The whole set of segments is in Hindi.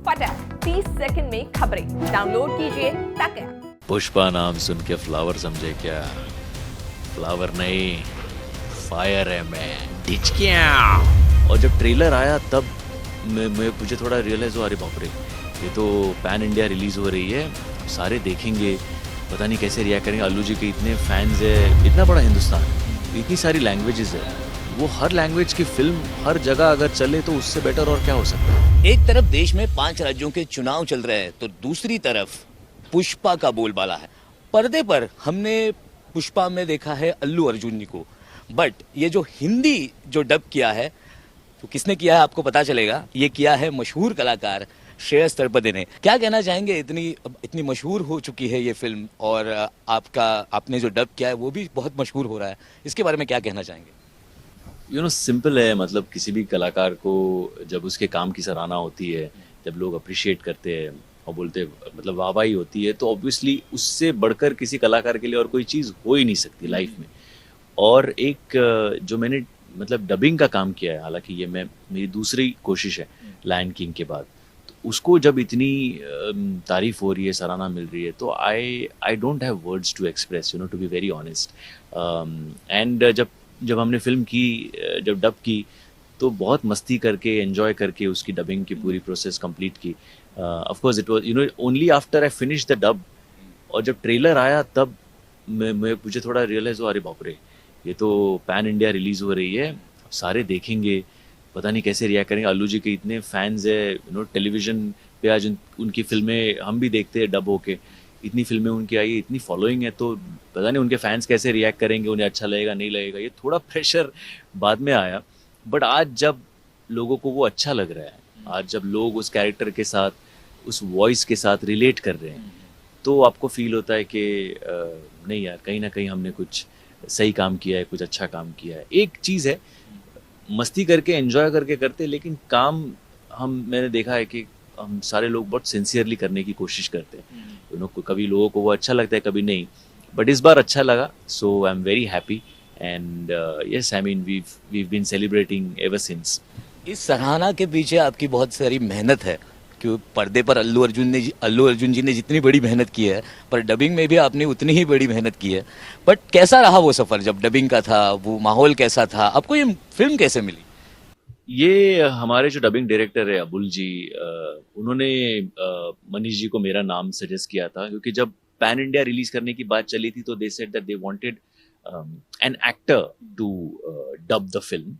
फटाक 30 सेकंड में खबरें डाउनलोड कीजिए तक ऐप। पुष्पा नाम सुन के फ्लावर समझे क्या? फ्लावर नहीं, फायर है मैं। और जब ट्रेलर आया तब मुझे थोड़ा रियलाइज हुआ, अरे बाप रे, ये तो पैन इंडिया रिलीज हो रही है, सारे देखेंगे, पता नहीं कैसे रिएक्ट करेंगे। अल्लू जी के इतने फैंस है, इतना बड़ा हिंदुस्तान, इतनी सारी लैंग्वेजेस है, वो हर लैंग्वेज की फिल्म हर जगह अगर चले तो उससे बेटर और क्या हो सकता है। एक तरफ देश में 5 राज्यों के चुनाव चल रहे हैं तो दूसरी तरफ पुष्पा का बोलबाला है। पर्दे पर हमने पुष्पा में देखा है अल्लू अर्जुन जी को, बट ये जो हिंदी जो डब किया है तो किसने किया है आपको पता चलेगा। ये किया है मशहूर कलाकार श्रेयस तलपदे ने। क्या कहना चाहेंगे, इतनी मशहूर हो चुकी है ये फिल्म और आपने जो डब किया है वो भी बहुत मशहूर हो रहा है, इसके बारे में क्या कहना चाहेंगे? सिंपल है, मतलब किसी भी कलाकार को जब उसके काम की सराहना होती है, जब लोग अप्रिशिएट करते हैं और बोलते हैं, मतलब वाहवाही होती है, तो ऑब्वियसली उससे बढ़कर किसी कलाकार के लिए और कोई चीज़ हो ही नहीं सकती लाइफ में। और एक जो मैंने मतलब डबिंग का काम किया है, हालांकि ये मेरी दूसरी कोशिश है लायन किंग के बाद, तो उसको जब इतनी तारीफ हो रही है, सराहना मिल रही है, तो I don't have words to express, to be very honest. And जब हमने फिल्म की, जब डब की, तो बहुत मस्ती करके, एंजॉय करके उसकी डबिंग की पूरी प्रोसेस कंप्लीट की। Of course it was only after I finish the dub, और जब ट्रेलर आया तब मुझे थोड़ा रियलाइज हुआ, अरे बाप रे, ये तो पैन इंडिया रिलीज हो रही है, सारे देखेंगे, पता नहीं कैसे रिएक्ट करेंगे। अल्लू जी के इतने फैंस है, टेलीविजन पे आज उनकी फिल्में हम भी देखते हैं डब होके, इतनी फिल्में उनकी आई है, इतनी फॉलोइंग है, तो पता नहीं उनके फैंस कैसे रिएक्ट करेंगे, उन्हें अच्छा लगेगा नहीं लगेगा, ये थोड़ा प्रेशर बाद में आया। बट आज जब लोगों को वो अच्छा लग रहा है, आज जब लोग उस कैरेक्टर के साथ, उस वॉइस के साथ रिलेट कर रहे हैं, तो आपको फील होता है कि नहीं यार, कहीं ना कहीं हमने कुछ सही काम किया है, कुछ अच्छा काम किया है। एक चीज़ है, मस्ती करके एंजॉय करके करते, लेकिन काम मैंने देखा है कि हम सारे लोग बहुत सिंसियरली करने की कोशिश करते हैं। कभी लोगों को वो अच्छा लगता है, कभी नहीं, बट इस बार अच्छा लगा, so I am very happy and yes, I mean we've been celebrating ever since। इस सराहना के पीछे आपकी बहुत सारी मेहनत है, क्यों पर्दे पर अल्लू अर्जुन जी ने जितनी बड़ी मेहनत की है, पर डबिंग में भी आपने उतनी ही बड़ी मेहनत की है। बट कैसा रहा वो सफर, जब डबिंग का था वो माहौल कैसा था, आपको ये फिल्म कैसे मिली? ये हमारे जो डबिंग डायरेक्टर है अबुल जी, उन्होंने मनीष जी को मेरा नाम सजेस्ट किया था, क्योंकि जब पैन इंडिया रिलीज करने की बात चली थी, तो they said that they wanted an actor to dub the film,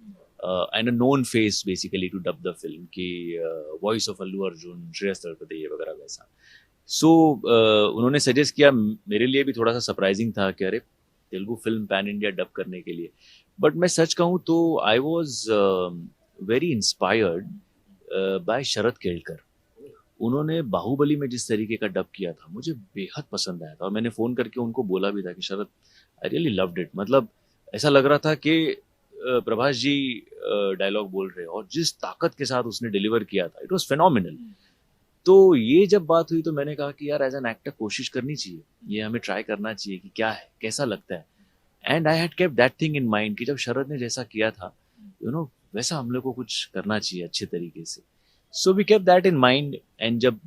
and a known face basically to dub the film, की वॉइस ऑफ अल्लू अर्जुन, श्रेयस तलपदे वगैरह वैसा। सो उन्होंने सजेस्ट किया, मेरे लिए भी थोड़ा सा सरप्राइजिंग था कि अरे, Telugu film pan India dub करने के लिए। बट मैं सच कहूँ तो I was very inspired by Sharad Kelkar. उन्होंने बाहुबली में जिस तरीके का डब किया था, मुझे बेहद पसंद आया था, और मैंने फ़ोन करके उनको बोला भी था कि शरद, आई रियली लव्ड इट। मतलब ऐसा लग रहा था कि प्रभास जी डायलॉग बोल रहे हैं, और जिस ताकत के साथ उसने डिलीवर किया था, इट वॉज फेनोमिनल। तो ये जब बात हुई तो मैंने कहा कि यार, एज एन एक्टर कोशिश करनी चाहिए, ये हमें ट्राई करना चाहिए कि क्या है, कैसा लगता है। And I had kept that thing in mind कि जब शरद ने जैसा किया था, वैसा हम लोग को कुछ करना चाहिए अच्छे तरीके से। So we kept that in mind, and जब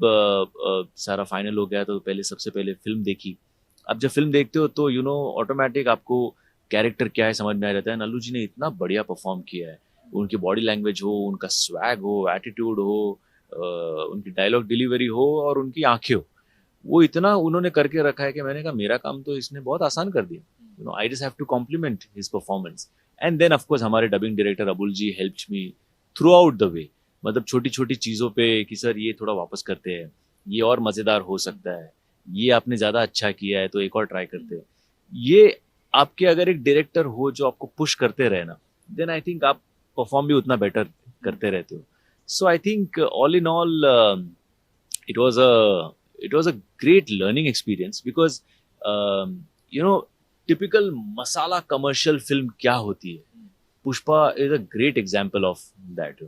सारा फाइनल हो गया तो सबसे पहले फिल्म देखी। अब जब फिल्म देखते हो तो ऑटोमेटिक आपको कैरेक्टर क्या है समझ में आ जाता है। नल्लू जी ने इतना बढ़िया परफॉर्म किया है, उनकी बॉडी लैंग्वेज हो, उनका स्वैग हो, एटीट्यूड हो, उनकी डायलॉग डिलीवरी हो, और उनकी आंखें हो, वो इतना उन्होंने करके रखा है कि मैंने कहा मेरा काम तो इसने बहुत आसान कर दिया। I just have to compliment his performance. And then of course हमारे dubbing director Abul ji helped me throughout the way, मतलब छोटी छोटी चीज़ों पे कि सर ये थोड़ा वापस करते हैं, ये और मज़ेदार हो सकता है, ये आपने ज़्यादा अच्छा किया है तो एक और ट्राई करते हैं। ये आपके अगर एक डायरेक्टर हो जो आपको पुश करते रहे ना, देन आई थिंक आप परफॉर्म भी उतना बेटर करते रहते हो। So I think all in all it was a great learning experience, because typical masala commercial film क्या होती है, Pushpa is a great example of that,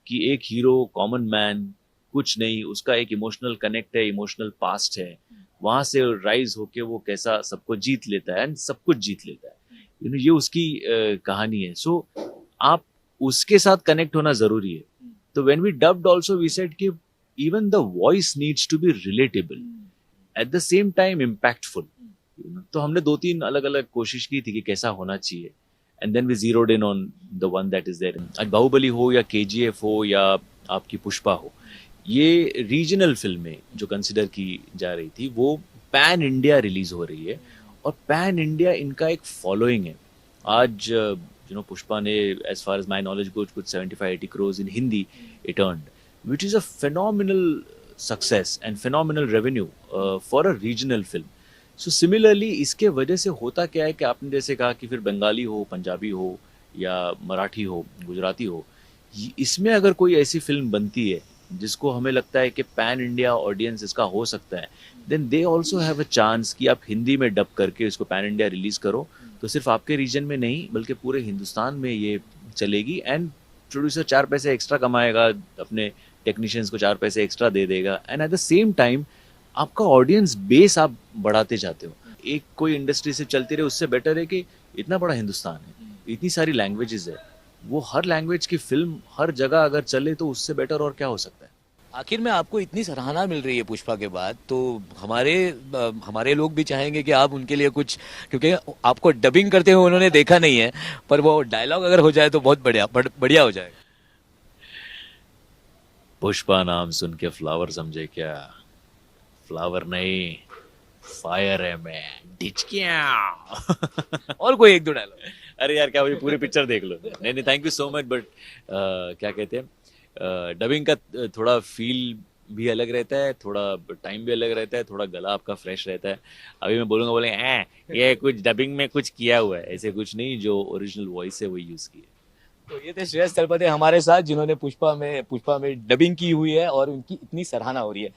कि एक हीरो, कॉमन मैन, कुछ नहीं, उसका एक इमोशनल कनेक्ट है, इमोशनल पास्ट है, वहां से राइज होके वो कैसा सबको जीत लेता है एंड सब कुछ जीत लेता है। ये उसकी कहानी है। सो आप उसके साथ कनेक्ट होना जरूरी है। तो when we dubbed also we said कि even the voice needs to be relatable, at the same time impactful. तो हमने 2-3 अलग-अलग कोशिश की थी कि कैसा होना चाहिए, and then we zeroed in on the one that is there. आज बाहुबली हो या KGF हो या आपकी पुष्पा हो, ये रीजनल फिल्में जो कंसिडर की जा रही थी वो पैन इंडिया रिलीज हो रही है, और पैन इंडिया इनका एक फॉलोइंग है. आज पुष्पा ने, as far as my knowledge goes, कुछ 75-80 crores in Hindi it earned, which is a phenomenal success and phenomenal revenue for a regional film. So similarly इसके वजह से होता क्या है कि आपने जैसे कहा कि फिर बंगाली हो, पंजाबी हो या मराठी हो, गुजराती हो, इसमें अगर कोई ऐसी फिल्म बनती है जिसको हमें लगता है कि पैन इंडिया ऑडियंस इसका हो सकता है, then they also have a chance कि आप हिंदी में डब करके इसको पैन इंडिया रिलीज करो, तो सिर्फ आपके रीजन में नहीं बल्कि पूरे हिंदुस्तान में ये चलेगी, एंड प्रोड्यूसर 4 पैसे एक्स्ट्रा कमाएगा, अपने टेक्नीशियंस को 4 पैसे एक्स्ट्रा दे देगा, and at the same time आपका ऑडियंस बेस आप बढ़ाते जाते हो. एक कोई इंडस्ट्री से चलती रहे उससे बेटर है कि इतना बड़ा हिंदुस्तान है, इतनी सारी लैंग्वेजेस है, वो हर लैंग्वेज की फिल्म हर जगह अगर चले तो उससे बेटर और क्या हो सकता है. आखिर में आपको इतनी सराहना मिल रही है पुष्पा के बाद, तो हमारे लोग भी चाहेंगे कि आप उनके लिए कुछ, क्योंकि आपको डबिंग करते हुए उन्होंने देखा नहीं है, पर वो डायलॉग अगर हो जाए तो बहुत बढ़िया हो जाएगा. पुष्पा नाम सुन के फ्लावर समझे क्या? फ्लावर नहीं, फायर है मैं, डिचकिया. और कोई 1-2 डायलॉग. अरे यार क्या, मुझे पूरी पिक्चर देख लो. नहीं नहीं, thank you so much, but क्या कहते हैं, डबिंग का थोड़ा फील भी अलग रहता है, थोड़ा टाइम भी अलग रहता है, थोड़ा गला आपका फ्रेश रहता है. अभी मैं बोलूँगा बोलेंगे ये कुछ डबिंग में कुछ किया हुआ है, ऐसे कुछ नहीं, जो ओरिजिनल वॉइस है वो यूज़ की है. तो ये थे श्रेयस तलपदे हमारे साथ, जिन्होंने पुष्पा में डबिंग की हुई है और उनकी इतनी सराहना हो रही है.